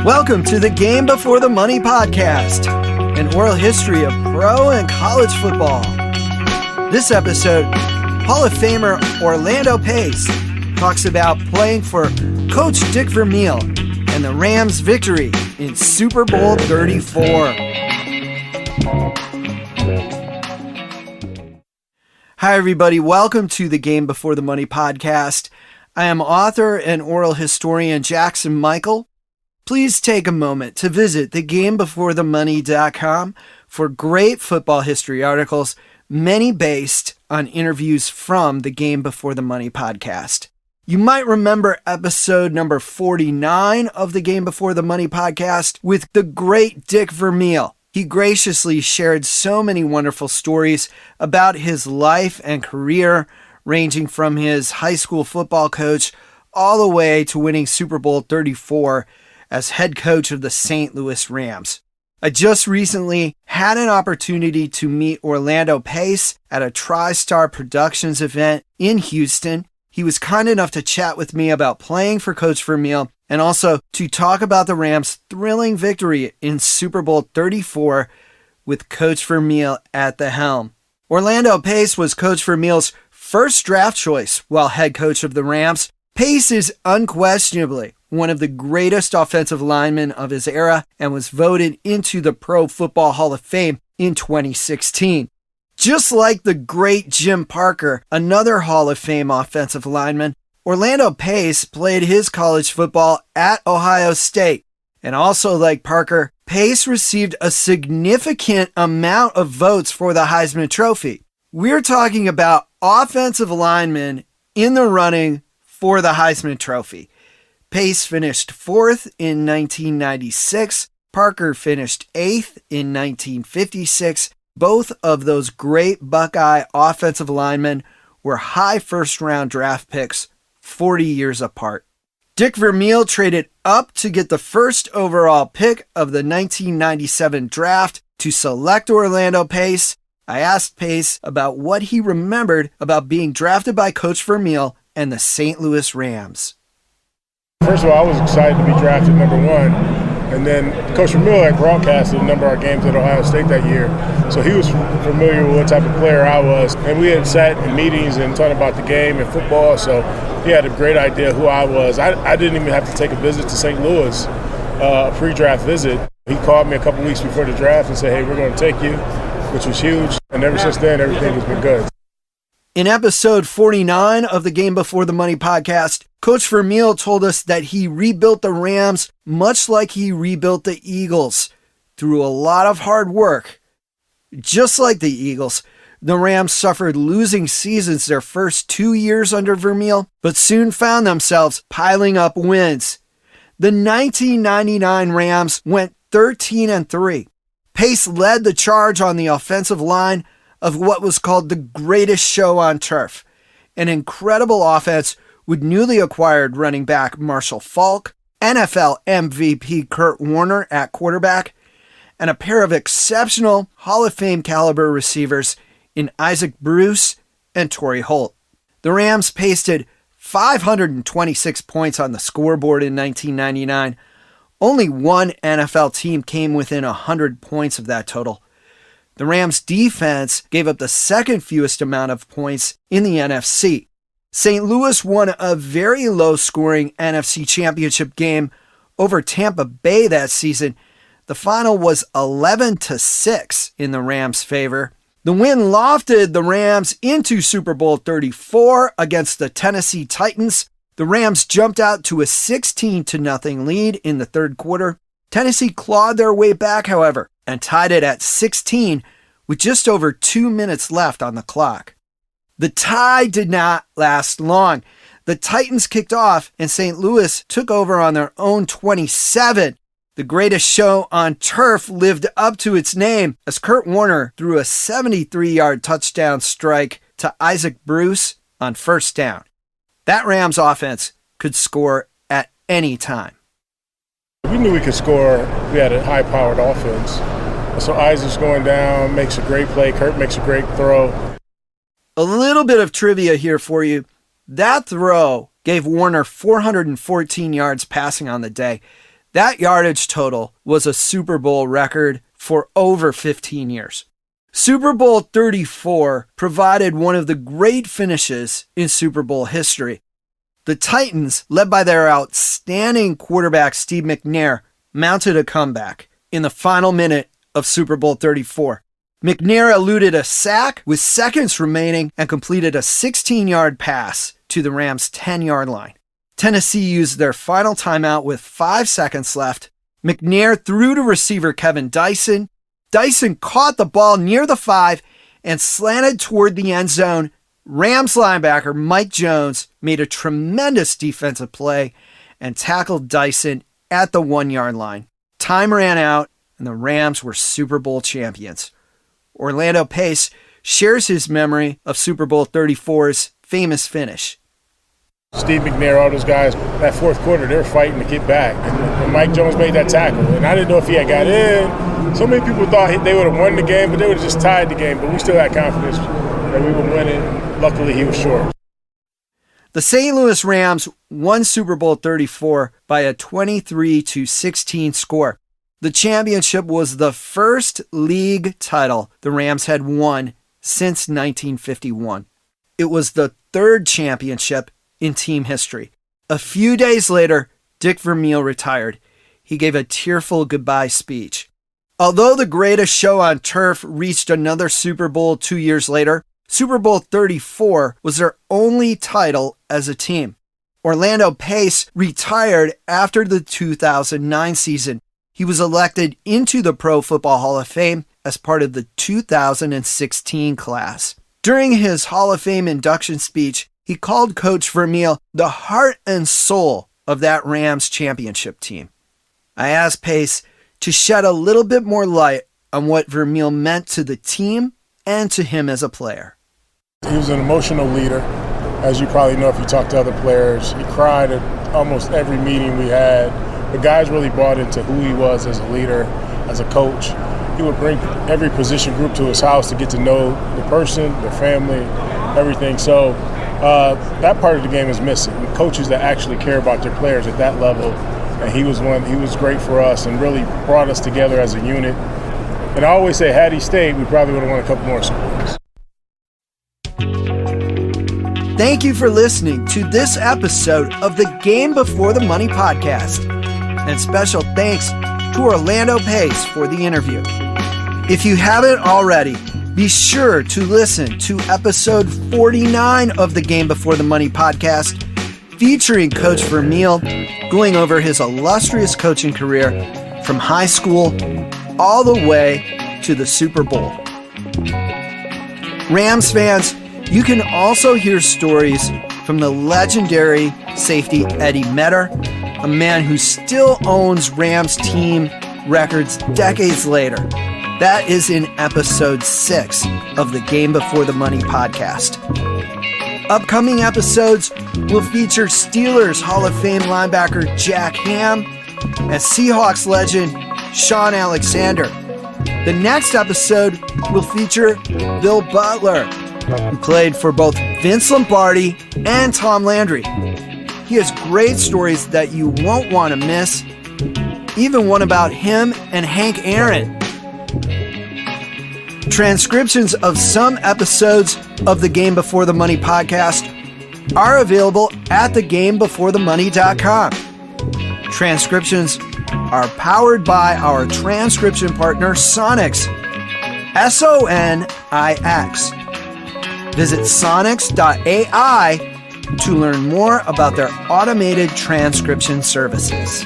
Welcome to the Game Before the Money podcast, an oral history of pro and college football. This episode, Hall of Famer Orlando Pace talks about playing for Coach Dick Vermeil and the Rams' victory in Super Bowl 34. Hi, everybody. Welcome to the Game Before the Money podcast. I am author and oral historian Jackson Michael. Please take a moment to visit thegamebeforethemoney.com for great football history articles, many based on interviews from the Game Before the Money podcast. You might remember episode number 49 of the Game Before the Money podcast with the great Dick Vermeil. He graciously shared so many wonderful stories about his life and career, ranging from his high school football coach all the way to winning Super Bowl 34 as head coach of the St. Louis Rams. I just recently had an opportunity to meet Orlando Pace at a TriStar Productions event in Houston. He was kind enough to chat with me about playing for Coach Vermeil and also to talk about the Rams' thrilling victory in Super Bowl 34 with Coach Vermeil at the helm. Orlando Pace was Coach Vermeil's first draft choice while head coach of the Rams. Pace is unquestionably one of the greatest offensive linemen of his era and was voted into the Pro Football Hall of Fame in 2016. Just like the great Jim Parker, another Hall of Fame offensive lineman, Orlando Pace played his college football at Ohio State. And also like Parker, Pace received a significant amount of votes for the Heisman Trophy. We're talking about offensive linemen in the running for the Heisman Trophy. Pace finished 4th in 1996. Parker finished 8th in 1956. Both of those great Buckeye offensive linemen were high first-round draft picks 40 years apart. Dick Vermeil traded up to get the first overall pick of the 1997 draft to select Orlando Pace. I asked Pace about what he remembered about being drafted by Coach Vermeil and the St. Louis Rams. First of all, I was excited to be drafted number one. And then Coach Vermeil had broadcasted a number of our games at Ohio State that year. So he was familiar with what type of player I was. And we had sat in meetings and talked about the game and football. So he had a great idea who I was. I didn't even have to take a visit to St. Louis, a pre-draft visit. He called me a couple weeks before the draft and said, hey, we're going to take you, which was huge. And ever since then, everything has been good. In episode 49 of the Game Before the Money podcast, Coach Vermeil told us that he rebuilt the Rams much like he rebuilt the Eagles, through a lot of hard work. Just like the Eagles, the Rams suffered losing seasons their first 2 years under Vermeil, but soon found themselves piling up wins. The 1999 Rams went 13-3. Pace led the charge on the offensive line of what was called the greatest show on turf, an incredible offense with newly acquired running back Marshall Faulk, NFL MVP Kurt Warner at quarterback, and a pair of exceptional Hall of Fame caliber receivers in Isaac Bruce and Torrey Holt. The Rams pasted 526 points on the scoreboard in 1999. Only one NFL team came within 100 points of that total. The Rams' defense gave up the second fewest amount of points in the NFC. St. Louis won a very low-scoring NFC Championship game over Tampa Bay that season. The final was 11-6 in the Rams' favor. The win lofted the Rams into Super Bowl 34 against the Tennessee Titans. The Rams jumped out to a 16-0 lead in the third quarter. Tennessee clawed their way back, however, and tied it at 16 with just over 2 minutes left on the clock. The tie did not last long. The Titans kicked off and St. Louis took over on their own 27. The greatest show on turf lived up to its name as Kurt Warner threw a 73-yard touchdown strike to Isaac Bruce on first down. That Rams offense could score at any time. We knew we could score. We had a high-powered offense. So Isaac's going down, makes a great play. Kurt makes a great throw. A little bit of trivia here for you. That throw gave Warner 414 yards passing on the day. That yardage total was a Super Bowl record for over 15 years. Super Bowl 34 provided one of the great finishes in Super Bowl history. The Titans, led by their outstanding quarterback Steve McNair, mounted a comeback in the final minute of Super Bowl 34. McNair eluded a sack with seconds remaining and completed a 16-yard pass to the Rams' 10-yard line. Tennessee used their final timeout with 5 seconds left. McNair threw to receiver Kevin Dyson. Dyson caught the ball near the 5 and slanted toward the end zone. Rams linebacker Mike Jones made a tremendous defensive play and tackled Dyson at the 1-yard line. Time ran out and the Rams were Super Bowl champions. Orlando Pace shares his memory of Super Bowl 34's famous finish. Steve McNair, all those guys, that fourth quarter, they were fighting to get back. And Mike Jones made that tackle. And I didn't know if he had got in. So many people thought they would have won the game, but they would have just tied the game. But we still had confidence that we would win it. Luckily, he was short. The St. Louis Rams won Super Bowl 34 by a 23-16 score. The championship was the first league title the Rams had won since 1951. It was the third championship in team history. A few days later, Dick Vermeil retired. He gave a tearful goodbye speech. Although the greatest show on turf reached another Super Bowl 2 years later, Super Bowl 34 was their only title as a team. Orlando Pace retired after the 2009 season. He was elected into the Pro Football Hall of Fame as part of the 2016 class. During his Hall of Fame induction speech, he called Coach Vermeil the heart and soul of that Rams championship team. I asked Pace to shed a little bit more light on what Vermeil meant to the team and to him as a player. He was an emotional leader, as you probably know if you talk to other players. He cried at almost every meeting we had. The guys really bought into who he was as a leader, as a coach. He would bring every position group to his house to get to know the person, their family, everything. So that part of the game is missing. Coaches that actually care about their players at that level, and he was great for us and really brought us together as a unit. And I always say, had he stayed, we probably would have won a couple more Super Bowls. Thank you for listening to this episode of the Game Before the Money podcast. And special thanks to Orlando Pace for the interview. If you haven't already, be sure to listen to episode 49 of the Game Before the Money podcast, featuring Coach Vermeil, going over his illustrious coaching career from high school all the way to the Super Bowl. Rams fans, you can also hear stories from the legendary safety Eddie Metter, a man who still owns Rams team records decades later. That is in episode 6 of the Game Before the Money podcast. Upcoming episodes will feature Steelers Hall of Fame linebacker Jack Ham and Seahawks legend Sean Alexander. The next episode will feature Bill Butler, who played for both Vince Lombardi and Tom Landry. He has great stories that you won't want to miss, even one about him and Hank Aaron. Transcriptions of some episodes of the Game Before the Money podcast are available at thegamebeforethemoney.com. Transcriptions are powered by our transcription partner, Sonix, S-O-N-I-X. Visit sonix.ai to learn more about their automated transcription services.